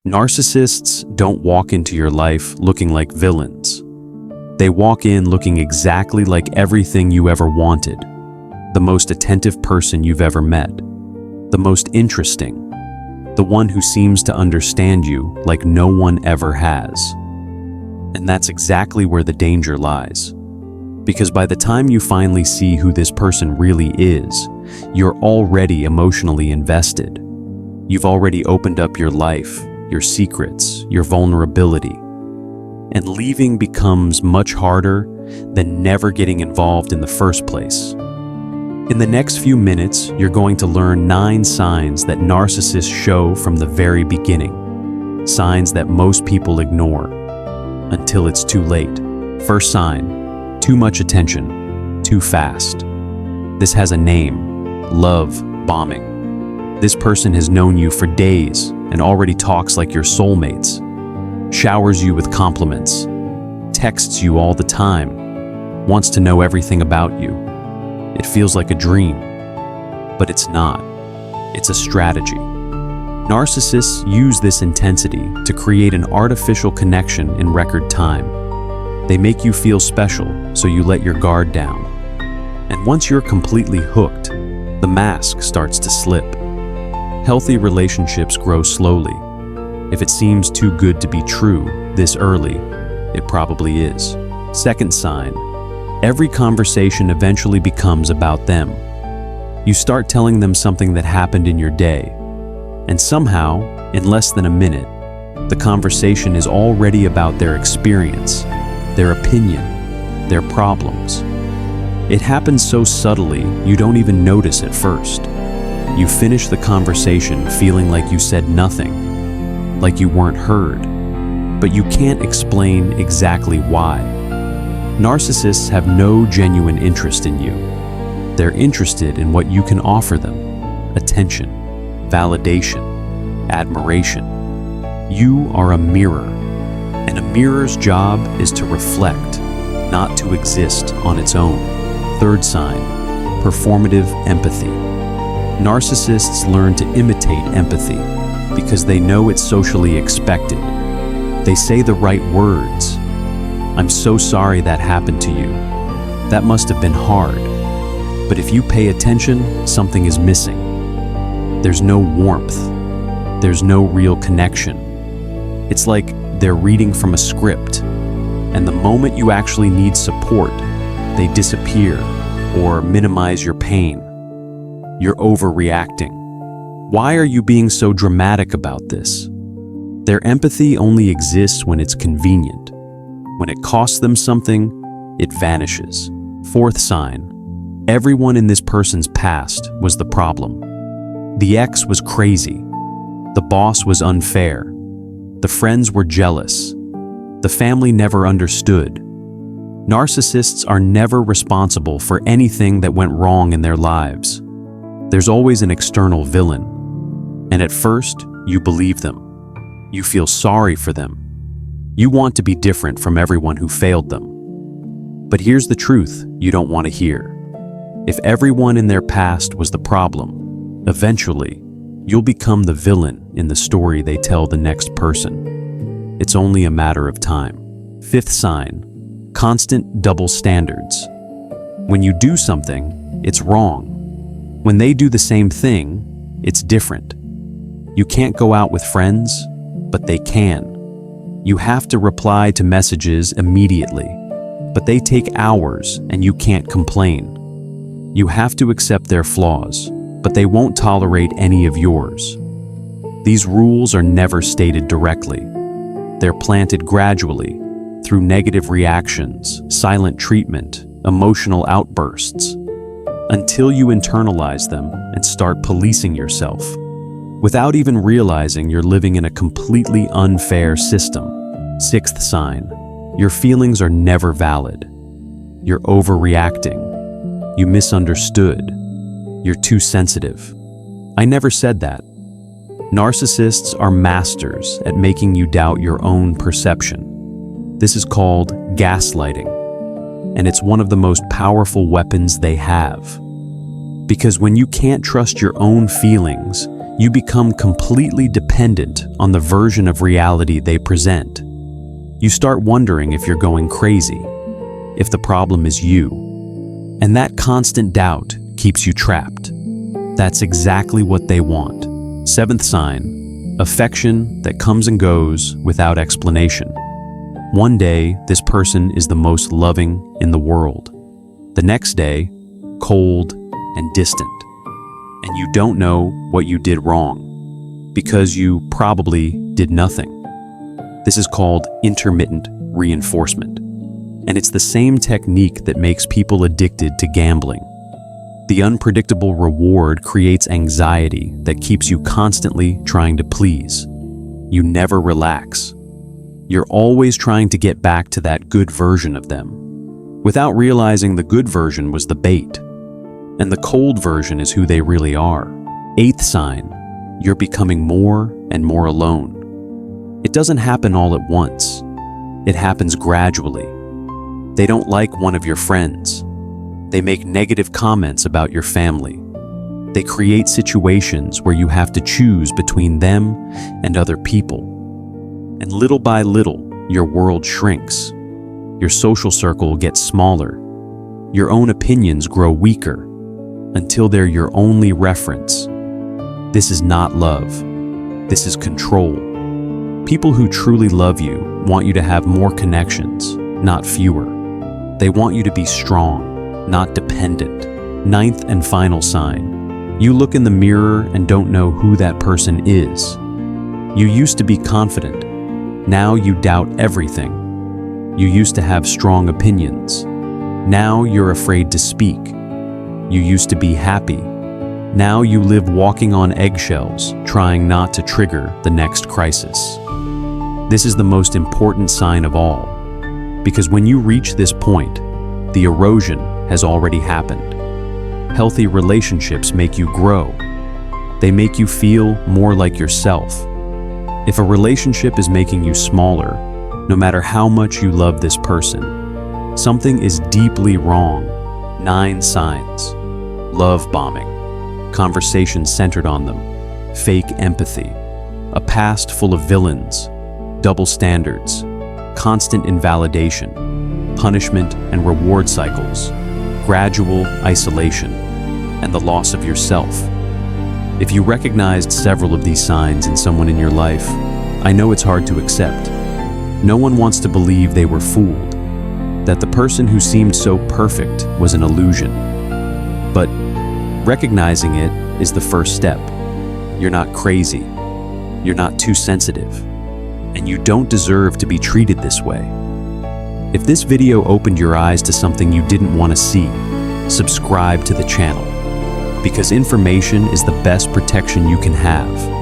Narcissists don't walk into your life looking like villains. They walk in looking exactly like everything you ever wanted. The most attentive person you've ever met. The most interesting. The one who seems to understand you like no one ever has. And that's exactly where the danger lies. Because by the time you finally see who this person really is, you're already emotionally invested. You've already opened up your life, your secrets, your vulnerability. And leaving becomes much harder than never getting involved in the first place. In the next few minutes, you're going to learn 9 signs that narcissists show from the very beginning. Signs that most people ignore until it's too late. First sign, too much attention, too fast. This has a name, love bombing. This person has known you for days and already talks like your soulmates, showers you with compliments, texts you all the time, wants to know everything about you. It feels like a dream, but it's not. It's a strategy. Narcissists use this intensity to create an artificial connection in record time. They make you feel special, so you let your guard down. And once you're completely hooked, the mask starts to slip. Healthy relationships grow slowly. If it seems too good to be true this early, it probably is. Second sign, every conversation eventually becomes about them. You start telling them something that happened in your day, and somehow, in less than a minute, the conversation is already about their experience, their opinion, their problems. It happens so subtly you don't even notice at first. You finish the conversation feeling like you said nothing, like you weren't heard, but you can't explain exactly why. Narcissists have no genuine interest in you. They're interested in what you can offer them: attention, validation, admiration. You are a mirror, and a mirror's job is to reflect, not to exist on its own. Third sign, performative empathy. Narcissists learn to imitate empathy because they know it's socially expected. They say the right words. "I'm so sorry that happened to you. That must have been hard." But if you pay attention, something is missing. There's no warmth. There's no real connection. It's like they're reading from a script, and the moment you actually need support, they disappear or minimize your pain. You're overreacting. Why are you being so dramatic about this? Their empathy only exists when it's convenient. When it costs them something, it vanishes. Fourth sign, everyone in this person's past was the problem. The ex was crazy. The boss was unfair. The friends were jealous. The family never understood. Narcissists are never responsible for anything that went wrong in their lives. There's always an external villain. And at first, you believe them. You feel sorry for them. You want to be different from everyone who failed them. But here's the truth you don't want to hear. If everyone in their past was the problem, eventually, you'll become the villain in the story they tell the next person. It's only a matter of time. Fifth sign, constant double standards. When you do something, it's wrong. When they do the same thing, it's different. You can't go out with friends, but they can. You have to reply to messages immediately, but they take hours and you can't complain. You have to accept their flaws, but they won't tolerate any of yours. These rules are never stated directly. They're planted gradually through negative reactions, silent treatment, emotional outbursts, until you internalize them and start policing yourself. Without even realizing you're living in a completely unfair system. Sixth sign, your feelings are never valid. You're overreacting. You misunderstood. You're too sensitive. I never said that. Narcissists are masters at making you doubt your own perception. This is called gaslighting, and it's one of the most powerful weapons they have. Because when you can't trust your own feelings, You become completely dependent on the version of reality they present. You start wondering if you're going crazy, if the problem is you. And that constant doubt keeps you trapped. That's exactly what they want. 7th sign, affection that comes and goes without explanation. One day, this person is the most loving in the world. The next day, cold and distant. And you don't know what you did wrong, because you probably did nothing. This is called intermittent reinforcement. And it's the same technique that makes people addicted to gambling. The unpredictable reward creates anxiety that keeps you constantly trying to please. You never relax. You're always trying to get back to that good version of them, without realizing the good version was the bait, and the cold version is who they really are. 8th sign, you're becoming more and more alone. It doesn't happen all at once. It happens gradually. They don't like one of your friends. They make negative comments about your family. They create situations where you have to choose between them and other people. And little by little, your world shrinks. Your social circle gets smaller. Your own opinions grow weaker until they're your only reference. This is not love. This is control. People who truly love you want you to have more connections, not fewer. They want you to be strong, not dependent. 9th and final sign. You look in the mirror and don't know who that person is. You used to be confident. Now you doubt everything. You used to have strong opinions. Now you're afraid to speak. You used to be happy. Now you live walking on eggshells, trying not to trigger the next crisis. This is the most important sign of all, because when you reach this point, the erosion has already happened. Healthy relationships make you grow. They make you feel more like yourself. If a relationship is making you smaller, no matter how much you love this person, something is deeply wrong. 9 signs. Love bombing. Conversations centered on them. Fake empathy. A past full of villains. Double standards. Constant invalidation. Punishment and reward cycles. Gradual isolation. And the loss of yourself. If you recognized several of these signs in someone in your life, I know it's hard to accept. No one wants to believe they were fooled, that the person who seemed so perfect was an illusion. But recognizing it is the first step. You're not crazy. You're not too sensitive. And you don't deserve to be treated this way. If this video opened your eyes to something you didn't want to see, subscribe to the channel. Because information is the best protection you can have.